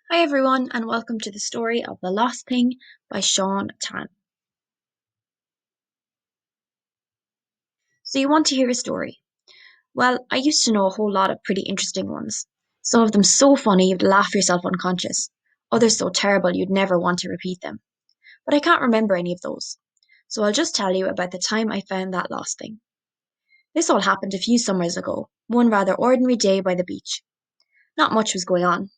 Hi everyone, and welcome to the story of The Lost Thing by Sean Tan. So you want to hear a story? Well, I used to know a whole lot of pretty interesting ones. Some of them so funny you'd laugh yourself unconscious, others so terrible you'd never want to repeat them. But I can't remember any of those. So I'll just tell you about the time I found that lost thing. This all happened a few summers ago, one rather ordinary day by the beach. Not much was going on.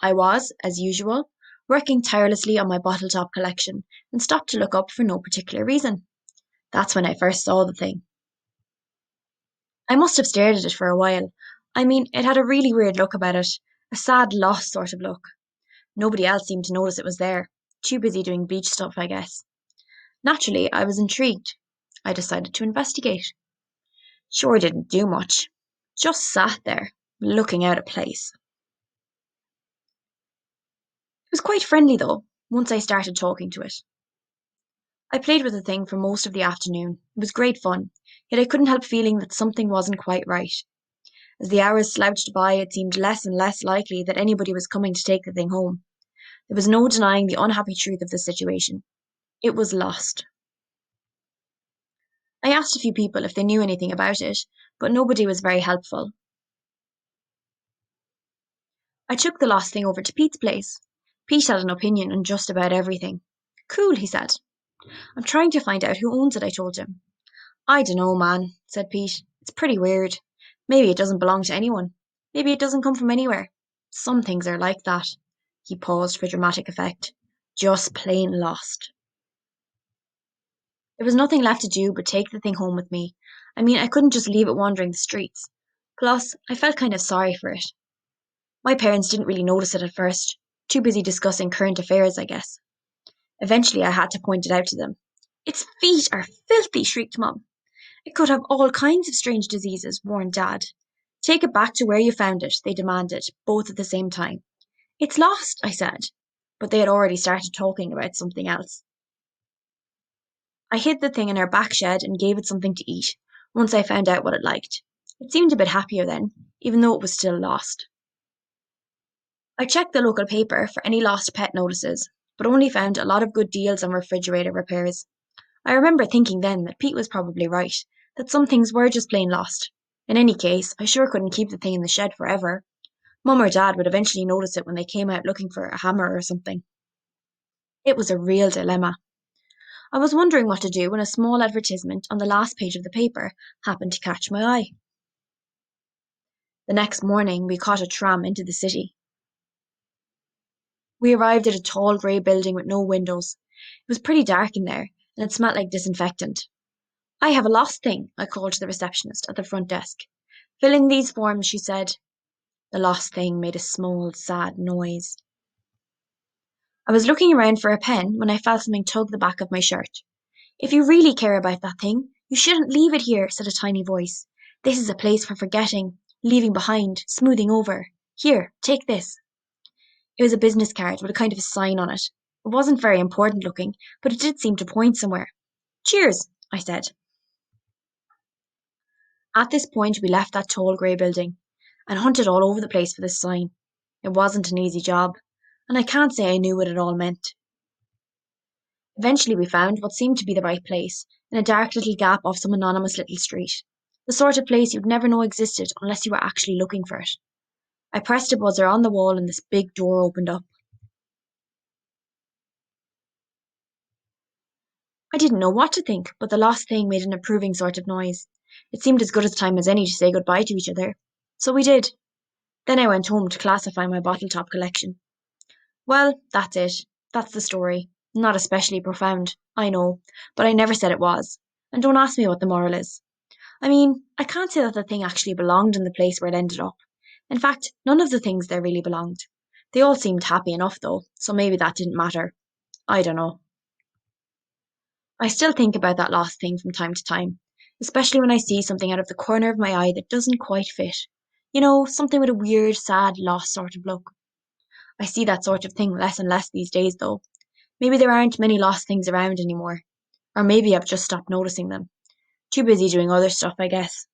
I was, as usual, working tirelessly on my bottle top collection and stopped to look up for no particular reason. That's when I first saw the thing. I must have stared at it for a while. I mean, it had a really weird look about it, a sad, lost sort of look. Nobody else seemed to notice it was there. Too busy doing beach stuff, I guess. Naturally, I was intrigued. I decided to investigate. Sure didn't do much. Just sat there, looking out of place. It was quite friendly though, once I started talking to it. I played with the thing for most of the afternoon. It was great fun, yet I couldn't help feeling that something wasn't quite right. As the hours slouched by, it seemed less and less likely that anybody was coming to take the thing home. There was no denying the unhappy truth of the situation. It was lost. I asked a few people if they knew anything about it, but nobody was very helpful. I took the lost thing over to Pete's place. Pete had an opinion on just about everything. Cool, he said. I'm trying to find out who owns it, I told him. I dunno, man, said Pete. It's pretty weird. Maybe it doesn't belong to anyone. Maybe it doesn't come from anywhere. Some things are like that. He paused for dramatic effect. Just plain lost. There was nothing left to do but take the thing home with me. I mean, I couldn't just leave it wandering the streets. Plus, I felt kind of sorry for it. My parents didn't really notice it at first. Too busy discussing current affairs, I guess. Eventually, I had to point it out to them. Its feet are filthy, shrieked Mum. It could have all kinds of strange diseases, warned Dad. Take it back to where you found it, they demanded, both at the same time. It's lost, I said. But they had already started talking about something else. I hid the thing in our back shed and gave it something to eat, once I found out what it liked. It seemed a bit happier then, even though it was still lost. I checked the local paper for any lost pet notices, but only found a lot of good deals on refrigerator repairs. I remember thinking then that Pete was probably right, that some things were just plain lost. In any case, I sure couldn't keep the thing in the shed forever. Mum or Dad would eventually notice it when they came out looking for a hammer or something. It was a real dilemma. I was wondering what to do when a small advertisement on the last page of the paper happened to catch my eye. The next morning, we caught a tram into the city. We arrived at a tall grey building with no windows. It was pretty dark in there, and it smelt like disinfectant. I have a lost thing, I called to the receptionist at the front desk. Fill in these forms, she said. The lost thing made a small, sad noise. I was looking around for a pen when I felt something tug the back of my shirt. If you really care about that thing, you shouldn't leave it here, said a tiny voice. This is a place for forgetting, leaving behind, smoothing over. Here, take this. It was a business card with a kind of a sign on it. It wasn't very important looking, but it did seem to point somewhere. Cheers, I said. At this point, we left that tall grey building and hunted all over the place for this sign. It wasn't an easy job, and I can't say I knew what it all meant. Eventually, we found what seemed to be the right place, in a dark little gap off some anonymous little street. The sort of place you'd never know existed unless you were actually looking for it. I pressed a buzzer on the wall and this big door opened up. I didn't know what to think, but the lost thing made an approving sort of noise. It seemed as good a time as any to say goodbye to each other. So we did. Then I went home to classify my bottle top collection. Well, that's it. That's the story. Not especially profound, I know, but I never said it was. And don't ask me what the moral is. I mean, I can't say that the thing actually belonged in the place where it ended up. In fact, none of the things there really belonged. They all seemed happy enough though, so maybe that didn't matter. I don't know. I still think about that lost thing from time to time, especially when I see something out of the corner of my eye that doesn't quite fit. You know, something with a weird, sad, lost sort of look. I see that sort of thing less and less these days though. Maybe there aren't many lost things around anymore. Or maybe I've just stopped noticing them. Too busy doing other stuff, I guess.